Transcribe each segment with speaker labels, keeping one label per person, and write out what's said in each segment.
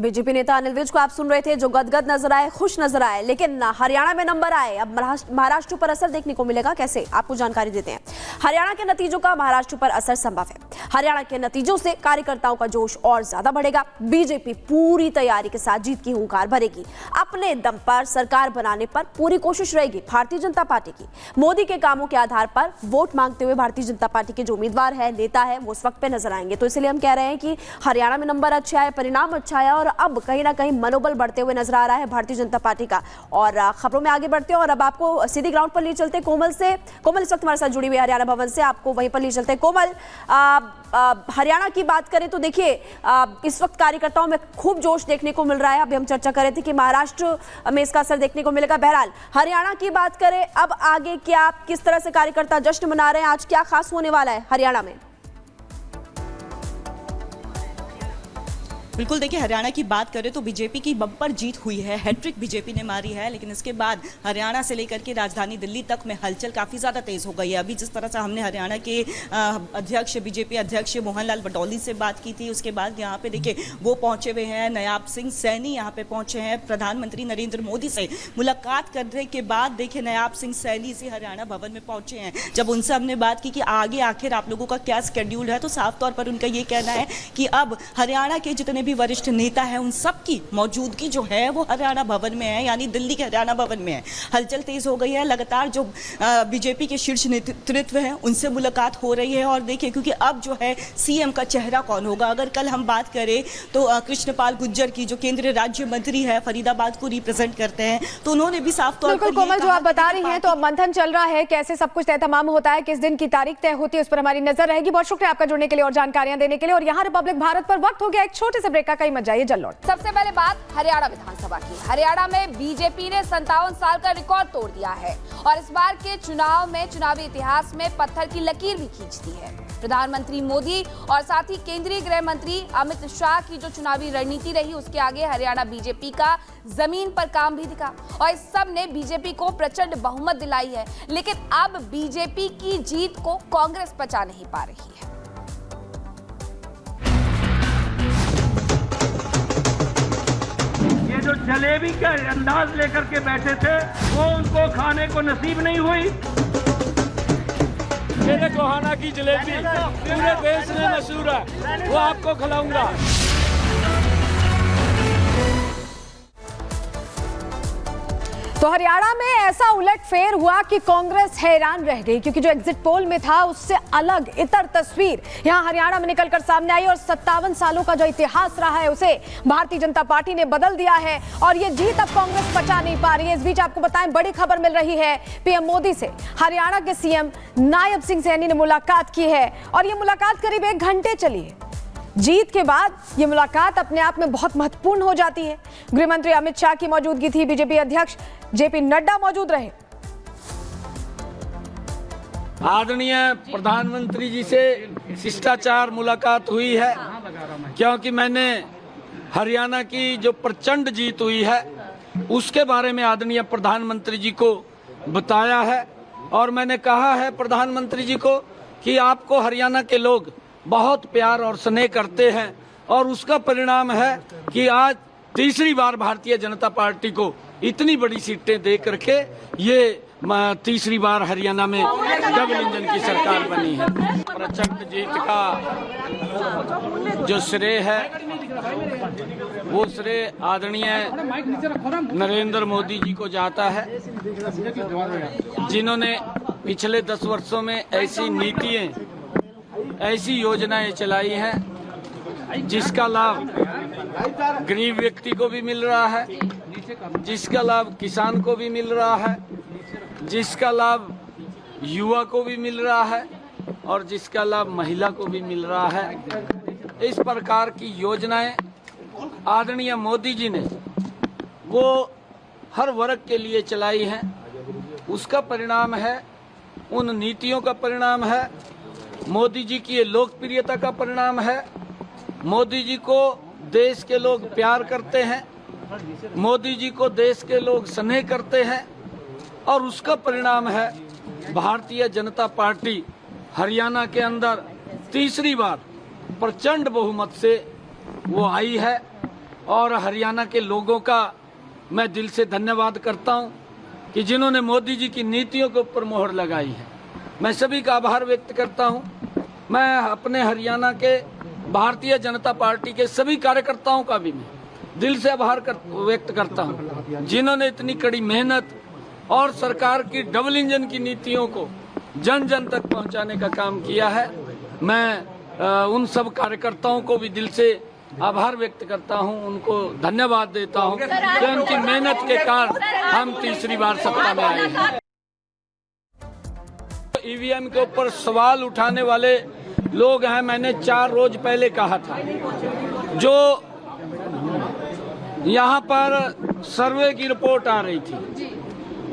Speaker 1: BJP नेता अनिल विज को आप सुन रहे थे, जो गदगद नजर आए, खुश नजर आए, लेकिन हरियाणा में नंबर आए। अब महाराष्ट्र पर असर देखने को मिलेगा, कैसे आपको जानकारी देते हैं। हरियाणा के नतीजों का महाराष्ट्र पर असर संभव है। हरियाणा के नतीजों से कार्यकर्ताओं का जोश और ज्यादा बढ़ेगा। बीजेपी पूरी तैयारी के साथ जीत की हुंकार भरेगी। अपने दम पर सरकार बनाने पर पूरी कोशिश रहेगी भारतीय जनता पार्टी की। मोदी के कामों के आधार पर वोट मांगते हुए भारतीय जनता पार्टी के जो उम्मीदवार है, नेता है, वो उस वक्त पे नजर आएंगे। तो इसलिए हम कह रहे हैं कि हरियाणा में नंबर अच्छा है, परिणाम अच्छा है और अब कहीं ना कहीं मनोबल बढ़ते हुए नजर आ रहा है भारतीय जनता पार्टी का। और खबरों में आगे बढ़ते हैं और अब आपको सीधी ग्राउंड पर ले चलते कोमल से। कोमल इस वक्त हमारे साथ जुड़ी हुई है हरियाणा भवन से, आपको वहीं पर ले चलते हैं। कोमल, हरियाणा की बात करें तो देखिए इस वक्त कार्यकर्ताओं में खूब जोश देखने को मिल रहा है। अभी हम चर्चा कर रहे थे कि महाराष्ट्र में इसका असर देखने को मिलेगा। बहरहाल हरियाणा की बात करें, अब आगे क्या, किस तरह से कार्यकर्ता जश्न मना रहे हैं, आज क्या खास होने वाला है हरियाणा में?
Speaker 2: बिल्कुल, देखिए हरियाणा की बात करें तो बीजेपी की बम्पर जीत हुई है, हैट्रिक बीजेपी ने मारी है। लेकिन इसके बाद हरियाणा से लेकर के राजधानी दिल्ली तक में हलचल काफ़ी ज़्यादा तेज़ हो गई है। अभी जिस तरह से हमने हरियाणा के अध्यक्ष, बीजेपी अध्यक्ष मोहन लाल बटौली से बात की थी, उसके बाद यहाँ पे देखिए वो पहुँचे हुए हैं, नायाब सिंह सैनी यहाँ पे पहुँचे हैं। प्रधानमंत्री नरेंद्र मोदी से मुलाकात करने के बाद देखिए नायाब सिंह सैनी इसी हरियाणा भवन में पहुँचे हैं। जब उनसे हमने बात की कि आगे आखिर आप लोगों का क्या स्केड्यूल है, तो साफ तौर पर उनका ये कहना है कि अब हरियाणा के जितने भी वरिष्ठ नेता हैं उन सब की मौजूदगी जो है वो हरियाणा भवन में है, यानी दिल्ली के हरियाणा भवन में है। हलचल तेज हो गई है, लगातार जो बीजेपी के शीर्ष नेतृत्व है उनसे मुलाकात हो रही है। और देखिए क्योंकि अब जो है सीएम का चेहरा कौन होगा, अगर कल हम बात करें तो कृष्णपाल गुर्जर की, जो केंद्रीय राज्य मंत्री है, फरीदाबाद को रिप्रेजेंट करते हैं, तो उन्होंने भी साफ तौर पर
Speaker 3: कोमल जो आप बता रही हैं, तो अब मंथन चल रहा है, कैसे सब कुछ तय तमाम होता है, किस दिन की तारीख तय होती है, उस पर हमारी नजर रहेगी। बहुत शुक्रिया आपका जुड़ने के लिए और जानकारियां देने के लिए। और यहाँ रिपब्लिक भारत पर वक्त हो गया एक छोटे से ब्रेक का, कहीं मत जाइए, जल्द लौट।
Speaker 4: सबसे पहले बात हरियाणा विधानसभा की। हरियाणा में बीजेपी ने 57 साल का रिकॉर्ड तोड़ दिया है और इस बार के चुनाव में चुनावी इतिहास में पत्थर की लकीर भी खींच दी है। प्रधानमंत्री मोदी और साथ ही केंद्रीय गृह मंत्री अमित शाह की जो चुनावी रणनीति रही, उसके आगे हरियाणा बीजेपी का जमीन पर काम भी दिखा और इस सब ने बीजेपी को प्रचंड बहुमत दिलाई है। लेकिन अब बीजेपी की जीत को कांग्रेस पचा नहीं पा रही है।
Speaker 5: जो जलेबी का अंदाज लेकर के बैठे थे वो उनको खाने को नसीब नहीं हुई।
Speaker 6: मेरे गोहाना की जलेबी पूरे देश में मशहूर है, वो आपको खिलाऊंगा।
Speaker 3: तो हरियाणा में ऐसा उलटफेर हुआ कि कांग्रेस हैरान रह गई, क्योंकि जो एग्जिट पोल में था उससे अलग इतर तस्वीर यहां हरियाणा में निकलकर सामने आई और 57 सालों का जो इतिहास रहा है उसे भारतीय जनता पार्टी ने बदल दिया है और ये जीत अब कांग्रेस पचा नहीं पा रही है। इस बीच आपको बताएं, बड़ी खबर मिल रही है, पीएम मोदी से हरियाणा के सीएम नायब सिंह सैनी ने मुलाकात की है और ये मुलाकात करीब 1 घंटे चली है। जीत के बाद ये मुलाकात अपने आप में बहुत महत्वपूर्ण हो जाती है। गृह मंत्री अमित शाह की मौजूदगी थी, बीजेपी अध्यक्ष जेपी नड्डा मौजूद रहे।
Speaker 6: आदरणीय प्रधानमंत्री जी से शिष्टाचार मुलाकात हुई है, क्योंकि मैंने हरियाणा की जो प्रचंड जीत हुई है उसके बारे में आदरणीय प्रधानमंत्री जी को बताया है और मैंने कहा है प्रधानमंत्री जी को कि आपको हरियाणा के लोग बहुत प्यार और स्नेह करते हैं और उसका परिणाम है कि आज तीसरी बार भारतीय जनता पार्टी को इतनी बड़ी सीटें दे करके ये तीसरी बार हरियाणा में डबल इंजन की सरकार बनी है। प्रचंड जीत का जो श्रेय है वो श्रेय आदरणीय नरेंद्र मोदी जी को जाता है, जिन्होंने पिछले 10 वर्षों में ऐसी नीतियां, ऐसी योजनाएं चलाई हैं जिसका लाभ गरीब व्यक्ति को भी मिल रहा है, जिसका लाभ किसान को भी मिल रहा है, जिसका लाभ युवा को भी मिल रहा है और जिसका लाभ महिला को भी मिल रहा है। इस प्रकार की योजनाएं आदरणीय मोदी जी ने वो हर वर्ग के लिए चलाई हैं। उसका परिणाम है, उन नीतियों का परिणाम है, मोदी जी की ये लोकप्रियता का परिणाम है। मोदी जी को देश के लोग प्यार करते हैं, मोदी जी को देश के लोग स्नेह करते हैं और उसका परिणाम है भारतीय जनता पार्टी हरियाणा के अंदर तीसरी बार प्रचंड बहुमत से वो आई है और हरियाणा के लोगों का मैं दिल से धन्यवाद करता हूं कि जिन्होंने मोदी जी की नीतियों के ऊपर मोहर लगाई है। मैं सभी का आभार व्यक्त करता हूं। मैं अपने हरियाणा के भारतीय जनता पार्टी के सभी कार्यकर्ताओं का भी मैं दिल से आभार व्यक्त करता हूं, जिन्होंने इतनी कड़ी मेहनत और सरकार की डबल इंजन की नीतियों को जन जन तक पहुंचाने का काम किया है। मैं उन सब कार्यकर्ताओं को भी दिल से आभार व्यक्त करता हूं, उनको धन्यवाद देता हूं कि उनकी मेहनत के कारण हम तीसरी बार सत्ता में आए हैं। ईवीएम के ऊपर सवाल उठाने वाले लोग हैं, मैंने 4 रोज पहले कहा था, जो यहाँ पर सर्वे की रिपोर्ट आ रही थी,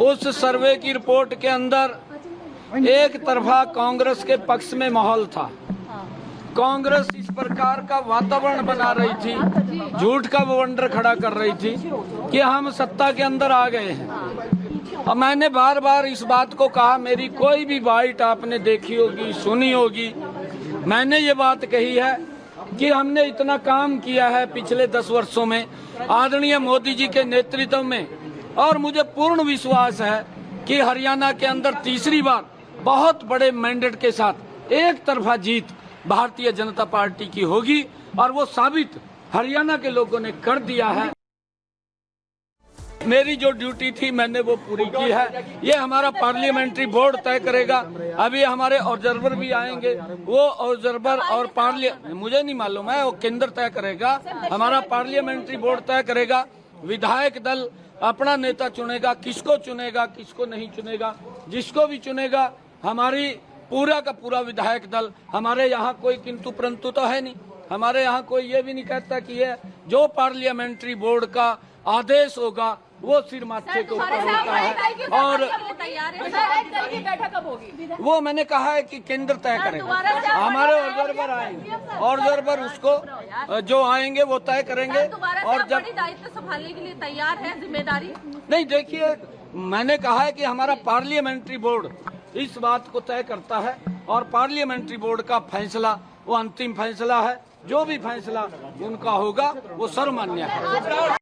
Speaker 6: उस सर्वे की रिपोर्ट के अंदर एक तरफा कांग्रेस के पक्ष में माहौल था। कांग्रेस इस प्रकार का वातावरण बना रही थी, झूठ का बवंडर खड़ा कर रही थी कि हम सत्ता के अंदर आ गए हैं। और मैंने बार बार इस बात को कहा, मेरी कोई भी बाइट आपने देखी होगी, सुनी होगी, मैंने ये बात कही है कि हमने इतना काम किया है पिछले 10 वर्षों में आदरणीय मोदी जी के नेतृत्व में, और मुझे पूर्ण विश्वास है कि हरियाणा के अंदर तीसरी बार बहुत बड़े मैंडेट के साथ एक तरफा जीत भारतीय जनता पार्टी की होगी, और वो साबित हरियाणा के लोगों ने कर दिया है। मेरी जो ड्यूटी थी मैंने वो पूरी की है। ये हमारा पार्लियामेंट्री बोर्ड तय करेगा। अभी हमारे ऑब्जर्वर भी आएंगे, वो ऑब्जर्वर और मुझे नहीं मालूम है, वो केंद्र तय करेगा, हमारा पार्लियामेंट्री बोर्ड तय करेगा। विधायक दल अपना नेता चुनेगा, किसको चुनेगा किसको नहीं चुनेगा, जिसको भी चुनेगा हमारी पूरा का पूरा विधायक दल, हमारे यहाँ कोई किंतु परंतु तो है नहीं, हमारे यहाँ कोई ये भी नहीं कहता कि ये जो पार्लियामेंट्री बोर्ड का आदेश होगा वो सिर माथे के ऊपर होता है। और वो मैंने कहा है कि केंद्र तय करेगा, हमारे ऑब्जर्वर आएंगे, ऑब्जर्वर उसको जो आएंगे वो तय करेंगे। और जब
Speaker 7: दायित्व संभालने के लिए तैयार है, जिम्मेदारी
Speaker 6: नहीं, देखिए मैंने कहा है कि हमारा पार्लियामेंट्री बोर्ड इस बात को तय करता है, और पार्लियामेंट्री बोर्ड का फैसला वो अंतिम फैसला है। जो भी फैसला उनका होगा वो सर्वमान्य है।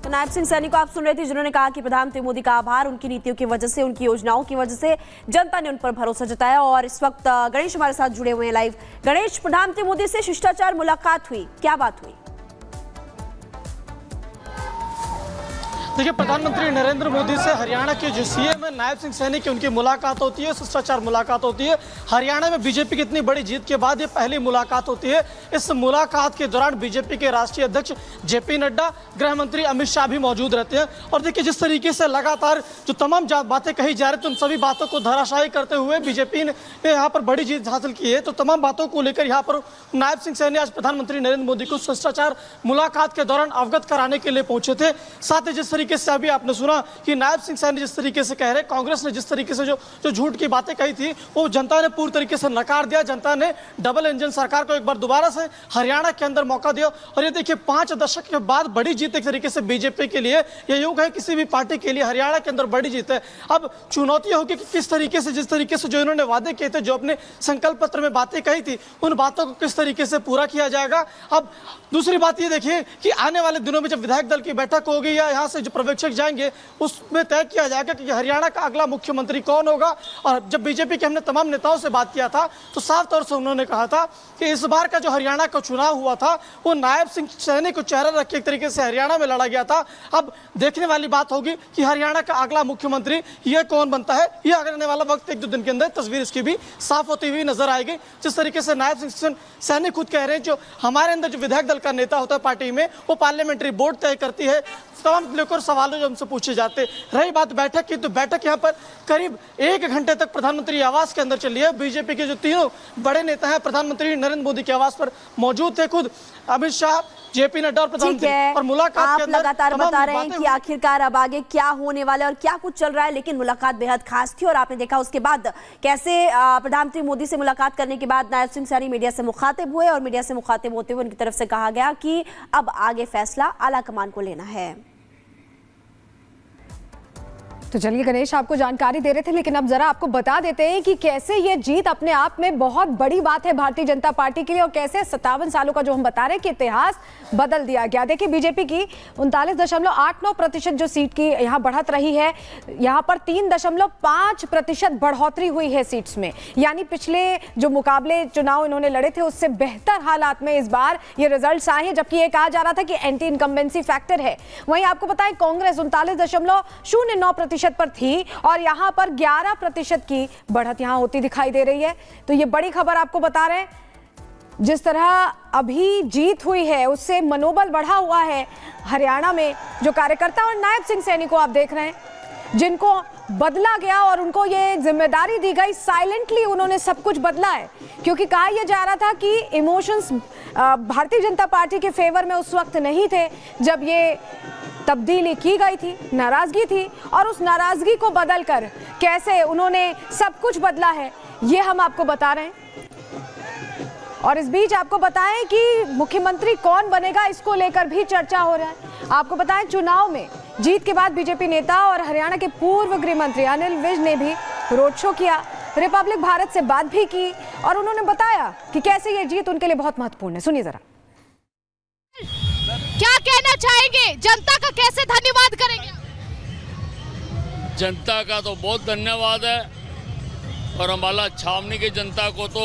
Speaker 1: तो नायब सिंह सैनी को आप सुन रहे थे, जिन्होंने कहा कि प्रधानमंत्री मोदी का आभार, उनकी नीतियों की वजह से, उनकी योजनाओं की वजह से जनता ने उन पर भरोसा जताया। और इस वक्त गणेश हमारे साथ जुड़े हुए हैं लाइव। गणेश, प्रधानमंत्री मोदी से शिष्टाचार मुलाकात हुई, क्या बात हुई?
Speaker 8: देखिए, प्रधानमंत्री नरेंद्र मोदी से हरियाणा के जो सीएम है नायब सिंह सैनी की उनकी मुलाकात होती है, शिष्टाचार मुलाकात होती है। हरियाणा में बीजेपी की इतनी बड़ी जीत के बाद ये पहली मुलाकात होती है। इस मुलाकात के दौरान बीजेपी के राष्ट्रीय अध्यक्ष जेपी नड्डा, गृह मंत्री अमित शाह भी मौजूद रहते हैं। और देखिए, जिस तरीके से लगातार जो तमाम बातें कही जा रही थी, उन सभी बातों को धराशायी करते हुए बीजेपी ने यहाँ पर बड़ी जीत हासिल की है। तो तमाम बातों को लेकर यहाँ पर नायब सिंह सैनी आज प्रधानमंत्री नरेंद्र मोदी को शिष्टाचार मुलाकात के दौरान अवगत कराने के लिए पहुंचे थे। साथ ही जिस तरीके से अभी आपने सुना कि नायब सिंह सैनी जिस तरीके से कह रहे, कांग्रेस ने जिस तरीके से जो झूठ की बातें कही थी वो जनता ने पूरी तरीके से नकार दिया। जनता ने डबल इंजन सरकार को एक बार दोबारा से हरियाणा के अंदर मौका दिया। और ये देखिए, 5 दशक के बाद बड़ी जीत एक तरीके से बीजेपी के लिए, यह युग है किसी भी पार्टी के लिए, हरियाणा के अंदर बड़ी जीत है। अब चुनौती होगी कि किस तरीके से, जिस तरीके से जो इन्होंने वादे किए थे, जो अपने संकल्प पत्र में बातें कही थी, उन बातों को किस तरीके से पूरा किया जाएगा। अब दूसरी बात ये देखिए कि आने वाले दिनों में जब विधायक दल की बैठक होगी या यहाँ से जो पर्यवेक्षक जाएंगे, उसमें तय किया जाएगा कि हरियाणा का अगला मुख्यमंत्री कौन होगा। और जब बीजेपी के हमने तमाम नेताओं से बात किया था तो साफ तौर से उन्होंने कहा था कि इस बार का जो हरियाणा का चुनाव हुआ था वो नायब सिंह सैनी को चेहरा रख के एक तरीके से हरियाणा में लड़ा गया था। अब देखने वाली बात होगी कि हरियाणा का अगला मुख्यमंत्री ये कौन बनता है। ये आने वाला वक्त 1-2 दिन के अंदर तस्वीर इसकी भी साफ होती हुई नजर आएगी। जिस तरीके से नायब सिंह सैनी खुद कह रहे हैं, जो हमारे अंदर जो विधायक दल का नेता होता है पार्टी में, वो पार्लियामेंट्री बोर्ड तय करती है। तमाम लेकर सवालों जो हमसे पूछे जाते। रही बात बैठक की, तो बैठक यहाँ पर करीब 1 घंटे तक प्रधानमंत्री आवास के अंदर चली है। बीजेपी के जो तीनों बड़े नेता हैं प्रधानमंत्री नरेंद्र मोदी के आवास पर मौजूद थे, खुद अमित शाह, जेपी नड्डा और प्रधानमंत्री। और मुलाकात के अंदर
Speaker 1: लगातार बता रहे हैं कि आखिरकार अब आगे क्या होने वाला है और क्या कुछ चल रहा है, लेकिन मुलाकात बेहद खास थी। और आपने देखा उसके बाद कैसे प्रधानमंत्री मोदी से मुलाकात करने के बाद नायब सिंह सैनी मीडिया से मुखातिब हुए, और मीडिया से मुखातिब होते हुए उनकी तरफ से कहा गया कि अब आगे फैसला आला कमान को लेना है।
Speaker 3: तो चलिए गणेश आपको जानकारी दे रहे थे, लेकिन अब जरा आपको बता देते हैं कि कैसे ये जीत अपने आप में बहुत बड़ी बात है भारतीय जनता पार्टी के लिए और कैसे 57 सालों का जो हम बता रहे हैं कि इतिहास बदल दिया गया। देखिए बीजेपी की 39.89% जो सीट की यहाँ बढ़त रही है, यहाँ पर 3.5% बढ़ोतरी हुई है सीट्स में, यानी पिछले जो मुकाबले चुनाव इन्होंने लड़े थे उससे बेहतर हालात में इस बार ये रिजल्ट्स आए हैं। जबकि ये कहा जा रहा था कि एंटी इनकम्बेंसी फैक्टर है, वहीं आपको बताएं कांग्रेस 39.09% पर थी और यहां पर 11% की बढ़त यहां होती दिखाई दे रही है। तो ये बड़ी खबर आपको बता रहे हैं। जिस तरह अभी जीत हुई है उससे मनोबल बढ़ा हुआ है हरियाणा में। जो कार्यकर्ता और नायब सिंह सैनी को आप देख रहे हैं, जिनको बदला गया और उनको ये जिम्मेदारी दी गई, साइलेंटली उन्होंने सब कुछ बदला है, क्योंकि कहा यह जा रहा था कि इमोशंस भारतीय जनता पार्टी के फेवर में उस वक्त नहीं थे जब ये तब्दीली की गई थी, नाराजगी थी, और उस नाराजगी को बदलकर कैसे उन्होंने सब कुछ बदला है ये हम आपको बता रहे हैं। और इस बीच आपको बताएं कि मुख्यमंत्री कौन बनेगा इसको लेकर भी चर्चा हो रहा है। आपको बताएं चुनाव में जीत के बाद बीजेपी नेता और हरियाणा के पूर्व गृह मंत्री अनिल विज ने भी रोड शो किया, रिपब्लिक भारत से बात भी की और उन्होंने बताया कि कैसे ये जीत उनके लिए बहुत महत्वपूर्ण है। सुनिए जरा।
Speaker 9: क्या कहना चाहेंगे, जनता का कैसे धन्यवाद करेंगे?
Speaker 10: जनता का तो बहुत धन्यवाद है और हमारा छावनी की जनता को तो